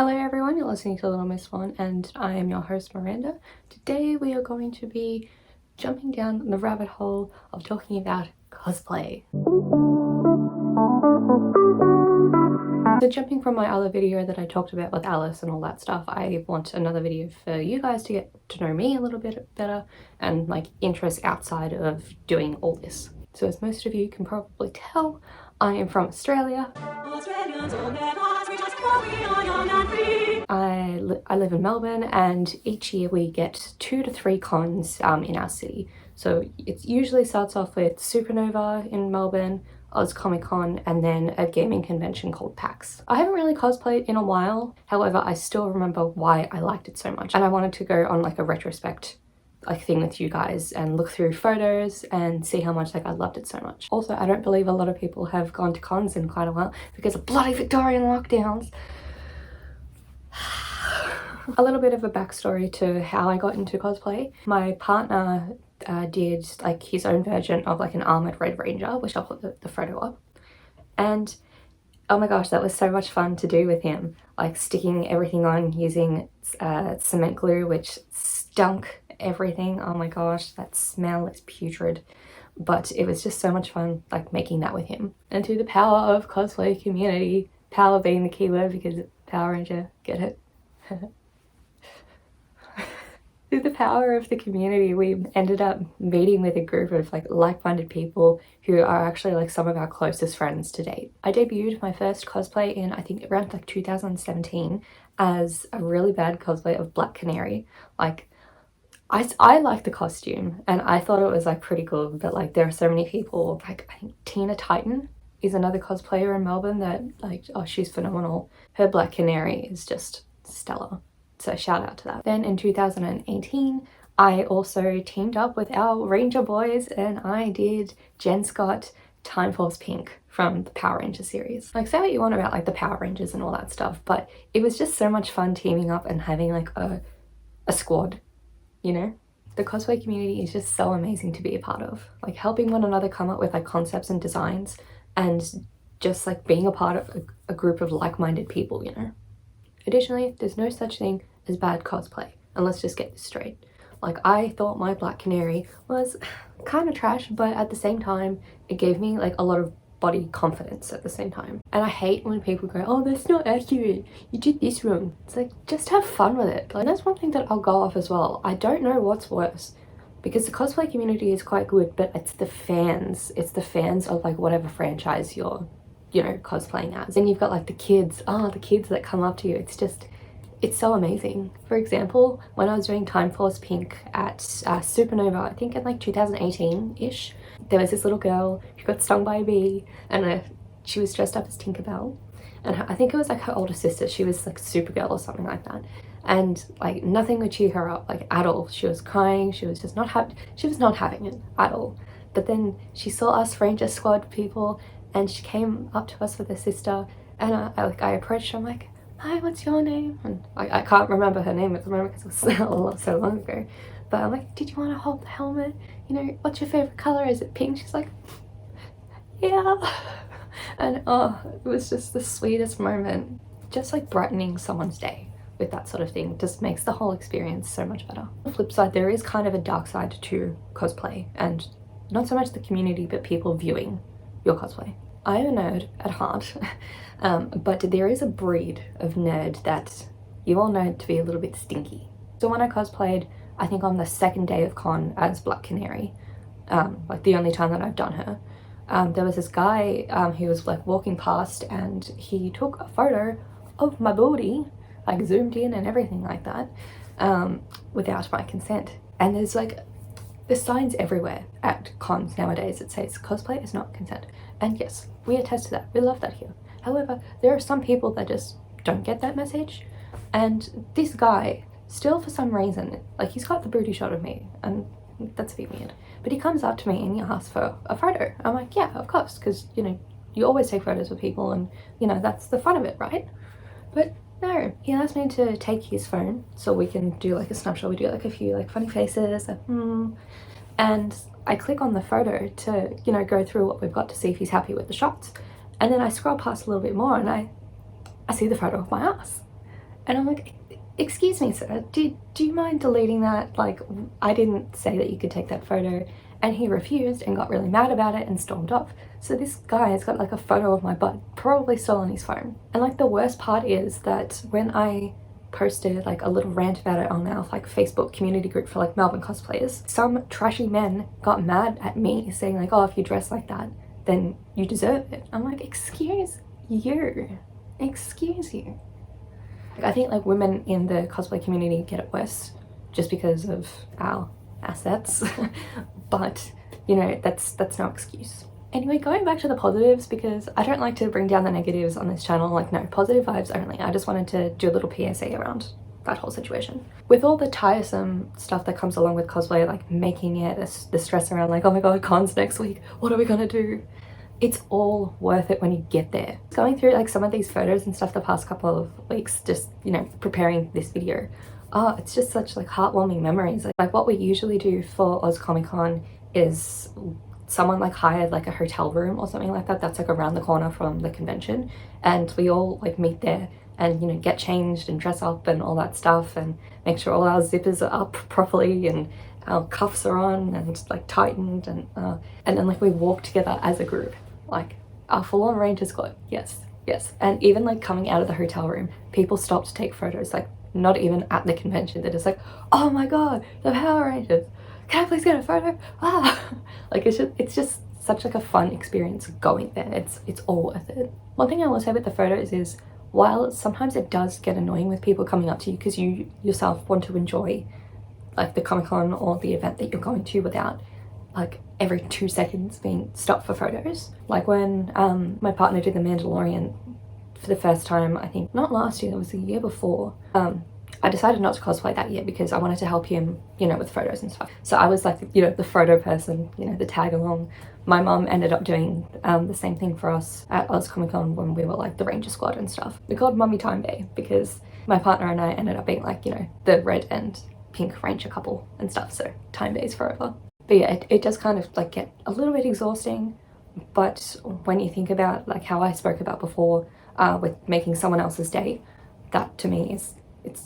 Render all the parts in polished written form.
Hello everyone, you're listening to LittleMissSwan and I am your host Miranda. Today we are going to be jumping down the rabbit hole of talking about cosplay. So jumping from my other video that I talked about with Alice and all that stuff, I want another video for you guys to get to know me a little bit better and like interests outside of doing all this. So as most of you can probably tell, I am from Australia. I live in Melbourne, and each year we get 2 to 3 cons in our city. So it usually starts off with SupaNova in Melbourne, Ozcomiccon, and then a gaming convention called PAX. I haven't really cosplayed in a while, however I still remember why I liked it so much, and I wanted to go on like a retrospect thing with you guys and look through photos and see how much I loved it so much. Also, I don't believe a lot of people have gone to cons in quite a while because of bloody Victorian lockdowns. A little bit of a backstory to how I got into cosplay. My partner did like his own version of like an armored Red Ranger, which I'll put the photo up, and oh my gosh, that was so much fun to do with him, like sticking everything on using cement glue, which stunk everything. Oh my gosh, that smell is putrid, but it was just so much fun like making that with him. And through the power of cosplay community, power being the keyword because Power Ranger, get it? Through the power of the community, we ended up meeting with a group of like-minded people who are actually like some of our closest friends to date. I debuted my first cosplay in I think around like 2017 as a really bad cosplay of Black Canary. Like I like the costume and I thought it was like pretty cool, but like there are so many people, like I think Tina Titan is another cosplayer in Melbourne that like, oh, she's phenomenal. Her Black Canary is just stellar. So shout out to that. Then in 2018, I also teamed up with our Ranger boys and I did Jen Scott Time Force Pink from the Power Ranger series. Like, say what you want about like the Power Rangers and all that stuff, but it was just so much fun teaming up and having like a squad, you know? The cosplay community is just so amazing to be a part of. Like helping one another come up with like concepts and designs and just like being a part of a group of like-minded people, you know? Additionally, there's no such thing as bad cosplay, and let's just get this straight. Like, I thought my Black Canary was kind of trash, but at the same time, it gave me like a lot of body confidence at the same time. And I hate when people go, oh, that's not accurate, you did this wrong. It's like, just have fun with it. Like, that's one thing that I'll go off as well. I don't know what's worse, because the cosplay community is quite good, but it's the fans of like whatever franchise you're, you know, cosplaying as. And you've got like the kids that come up to you. It's so amazing. For example, when I was doing Time Force Pink at SupaNova, I think in like 2018-ish, there was this little girl who got stung by a bee, and she was dressed up as Tinkerbell, and I think it was like her older sister, she was like Supergirl or something like that, and like nothing would cheer her up like at all. She was crying, she was just not having it at all. But then she saw us Ranger Squad people and she came up to us with her sister, and I approached her, I'm like, hi, what's your name? And I can't remember her name at the moment because it was so long ago. But I'm like, did you want to hold the helmet? You know, what's your favorite color? Is it pink? She's like, yeah. And oh, it was just the sweetest moment. Just like brightening someone's day with that sort of thing just makes the whole experience so much better. On the flip side, there is kind of a dark side to cosplay, and not so much the community, but people viewing your cosplay. I am a nerd at heart, but there is a breed of nerd that you all know to be a little bit stinky. So when I cosplayed, I think on the second day of con as Black Canary, like the only time that I've done her, there was this guy who was like walking past and he took a photo of my booty, like zoomed in and everything like that, without my consent. And there's signs everywhere at cons nowadays that says cosplay is not consent. And yes, we attest to that. We love that here. However, there are some people that just don't get that message. And this guy, still for some reason, like he's got the booty shot of me, and that's a bit weird. But he comes up to me and he asks for a photo. I'm like, yeah, of course, because, you know, you always take photos with people and, you know, that's the fun of it, right? But no, he asked me to take his phone so we can do like a snapshot. We do like a few like funny faces, like, and I click on the photo to, you know, go through what we've got to see if he's happy with the shots. And then I scroll past a little bit more and I see the photo of my ass. And I'm like, excuse me sir, do you mind deleting that? Like, I didn't say that you could take that photo. And he refused and got really mad about it and stormed off. So this guy has got like a photo of my butt, probably still on his phone. And like the worst part is that when I posted like a little rant about it on our like Facebook community group for like Melbourne cosplayers, some trashy men got mad at me saying like, oh, if you dress like that, then you deserve it. I'm like, excuse you. Excuse you. I think like women in the cosplay community get it worse just because of our assets, but you know, that's no excuse. Anyway, going back to the positives, because I don't like to bring down the negatives on this channel, like no, positive vibes only. I just wanted to do a little PSA around that whole situation. With all the tiresome stuff that comes along with cosplay, like making it, the stress around like, oh my god, cons next week, what are we gonna do? It's all worth it when you get there. Going through like some of these photos and stuff the past couple of weeks, just, you know, preparing this video, oh, it's just such like heartwarming memories. Like what we usually do for Ozcomiccon is someone like hired like a hotel room or something like that that's like around the corner from the convention, and we all like meet there and, you know, get changed and dress up and all that stuff and make sure all our zippers are up properly and our cuffs are on and like tightened, and then like we walk together as a group, like our full-on Ranger squad. Yes, and even like coming out of the hotel room, people stop to take photos, like not even at the convention. They're just like, oh my god, the Power Rangers, can I please get a photo? Ah, like it's just such like a fun experience going there. It's all worth it. One thing I will say with the photos is, while sometimes it does get annoying with people coming up to you because you yourself want to enjoy like the Comic-Con or the event that you're going to without like every 2 seconds being stopped for photos. Like when my partner did The Mandalorian for the first time, I think not last year, it was the year before, I decided not to cosplay that year because I wanted to help him, you know, with photos and stuff. So I was like, you know, the photo person, you know, the tag along. My mum ended up doing the same thing for us at Ozcomiccon when we were like the Ranger squad and stuff. We called Mummy Time Day because my partner and I ended up being like, you know, the red and pink Ranger couple and stuff. So Time Day's forever. But yeah, it does kind of like get a little bit exhausting. But when you think about like how I spoke about before with making someone else's day, that to me is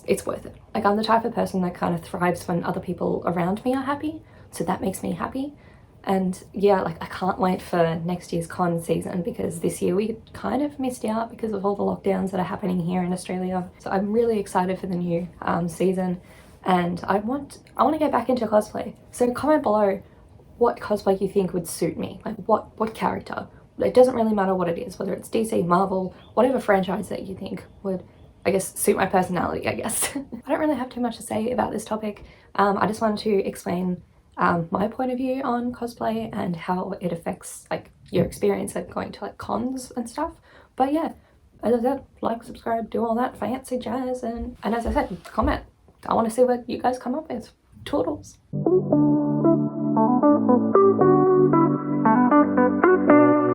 it's worth it. Like I'm the type of person that kind of thrives when other people around me are happy, so that makes me happy. And yeah, like I can't wait for next year's con season, because this year we kind of missed out because of all the lockdowns that are happening here in Australia. So I'm really excited for the new season, and I want to get back into cosplay. So comment below what cosplay you think would suit me, like what character. It doesn't really matter what it is, whether it's DC, Marvel, whatever franchise that you think would, I guess, suit my personality, I guess. I don't really have too much to say about this topic. I just wanted to explain my point of view on cosplay and how it affects like your experience at going to like cons and stuff. But yeah, as I said, like, subscribe, do all that fancy jazz, and as I said, comment. I want to see what you guys come up with. Toodles.